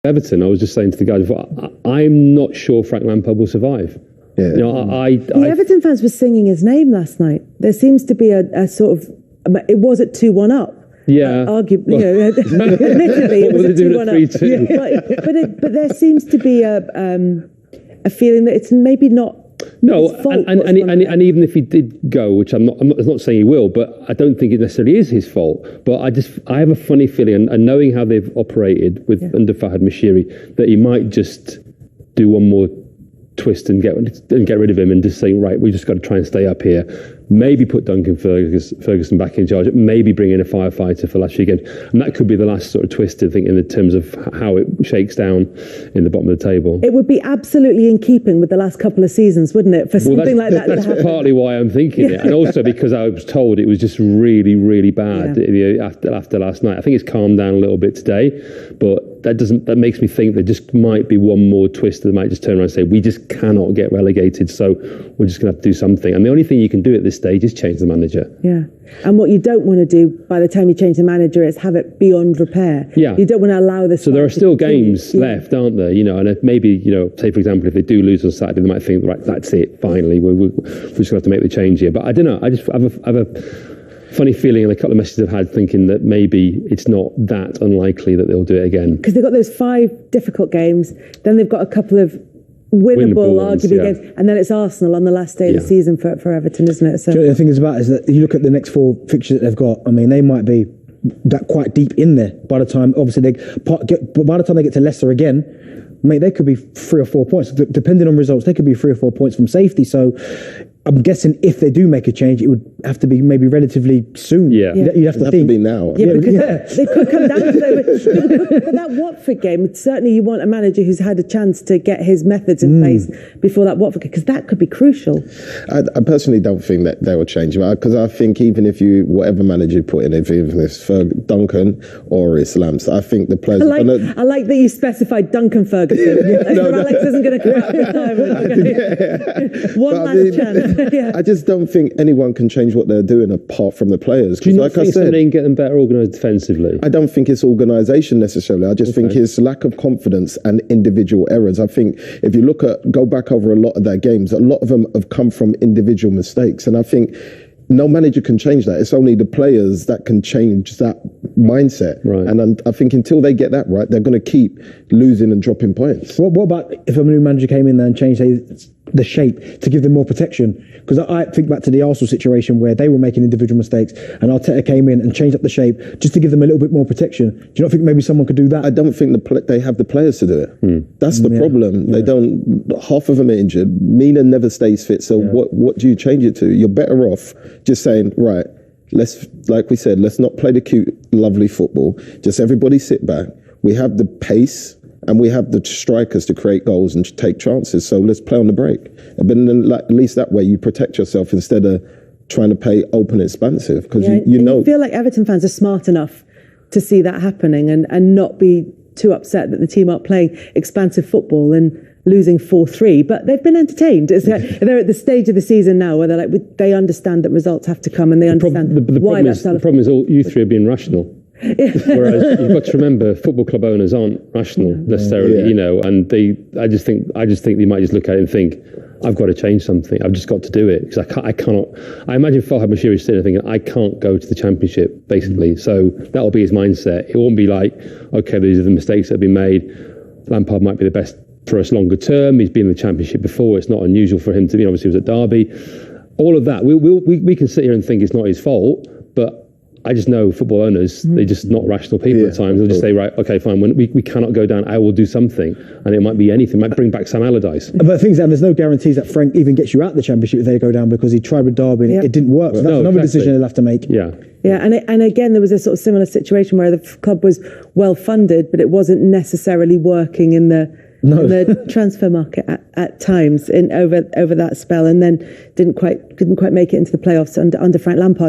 Everton, I was just saying to the guys before, I'm not sure Frank Lampard will survive. Yeah. You know, the Everton fans were singing his name last night. There seems to be a sort of, it was at 2-1 up. Yeah. Arguably, admittedly, it was at 2-1 up. But there seems to be a feeling that it's maybe not. No, and even if he did go, which I'm not saying he will, but I don't think it necessarily is his fault. But I have a funny feeling, and knowing how they've operated under Fahad Mashiri, that he might just do one more twist and get rid of him and just saying, right, we just got to try and stay up here. Maybe put Duncan Ferguson back in charge. Maybe bring in a firefighter for last weekend, and that could be the last sort of twist, I think, in the terms of how it shakes down in the bottom of the table. It would be absolutely in keeping with the last couple of seasons, wouldn't it? For something like that. That's partly why I'm thinking it, and also because I was told it was just really, really bad after last night. I think it's calmed down a little bit today, but that makes me think there just might be one more twist that they might just turn around and say, we just cannot get relegated, so we're just going to have to do something. And the only thing you can do at this stage is change the manager. Yeah. And what you don't want to do by the time you change the manager is have it beyond repair. Yeah. You don't want to allow this. So there are still games left, aren't there? You know, and maybe, say, for example, if they do lose on Saturday, they might think, right, that's it, finally. We're just going to have to make the change here. But I don't know. I just have a funny feeling, and a couple of messages I've had thinking that maybe it's not that unlikely that they'll do it again. Because they've got those 5 difficult games, then they've got a couple of winnable, arguably games, and then it's Arsenal on the last day of the season for Everton, isn't it? So the thing is about is that you look at the next 4 fixtures that they've got. I mean, they might be that quite deep in there by the time. Obviously, by the time they get to Leicester again, mate, they could be 3 or 4 points, depending on results. They could be 3 or 4 points from safety. So I'm guessing if they do make a change, it would have to be maybe relatively soon. Yeah. You'd have to think. be now. Yeah, because they could come down to but that Watford game, certainly you want a manager who's had a chance to get his methods in place before that Watford game, because that could be crucial. I personally don't think that they will change, because I think even if whatever manager you put in, even if it's Duncan or it's Lamps, I think the players. I like that you specified Duncan Ferguson. Alex isn't going to come out this time. One last chance. I just don't think anyone can change what they're doing apart from the players. Do you not think somebody can get them better organised defensively? I don't think it's organisation necessarily. I just think it's lack of confidence and individual errors. I think if you go back over a lot of their games, a lot of them have come from individual mistakes. And I think no manager can change that. It's only the players that can change that mindset. Right. And I think until they get that right, they're going to keep losing and dropping points. What about if a new manager came in there and changed the shape to give them more protection? Because I think back to the Arsenal situation where they were making individual mistakes and Arteta came in and changed up the shape just to give them a little bit more protection. Do you not think maybe someone could do that? I don't think they have the players to do it. That's the problem. Yeah. They don't. Half of them are injured. Mina never stays fit. So what do you change it to? You're better off just saying, right, like we said, let's not play the cute, lovely football. Just everybody sit back. We have the pace and we have the strikers to create goals and take chances. So let's play on the break. But then, at least that way you protect yourself instead of trying to play open expansive. Because you know. I feel like Everton fans are smart enough to see that happening and not be too upset that the team aren't playing expansive football and losing 4-3, but they've been entertained. They're at the stage of the season now where they understand that results have to come and they understand why that's the problem is all you three are being rational. Whereas you've got to remember, football club owners aren't rational necessarily, and I just think they might just look at it and think, I've got to change something. I've just got to do it because I cannot. I imagine Farhad Mashiri is sitting there thinking, I can't go to the Championship basically. So that'll be his mindset. It won't be like, okay, these are the mistakes that have been made. Lampard might be the best for us longer term. He's been in the Championship before. It's not unusual for him to be. Obviously, he was at Derby. All of that, we can sit here and think it's not his fault, but I just know football owners, they're just not rational people at times. They'll just say, right, okay, fine, when we cannot go down, I will do something. And it might be anything. It might bring back Sam Allardyce. But the thing is that there's no guarantees that Frank even gets you out of the Championship if they go down, because he tried with Derby and it didn't work. So that's another decision they'll have to make. Yeah. Yeah, and again, there was a sort of similar situation where the club was well funded, but it wasn't necessarily working in the transfer market at times over that spell, and then didn't quite make it into the playoffs under Frank Lampard.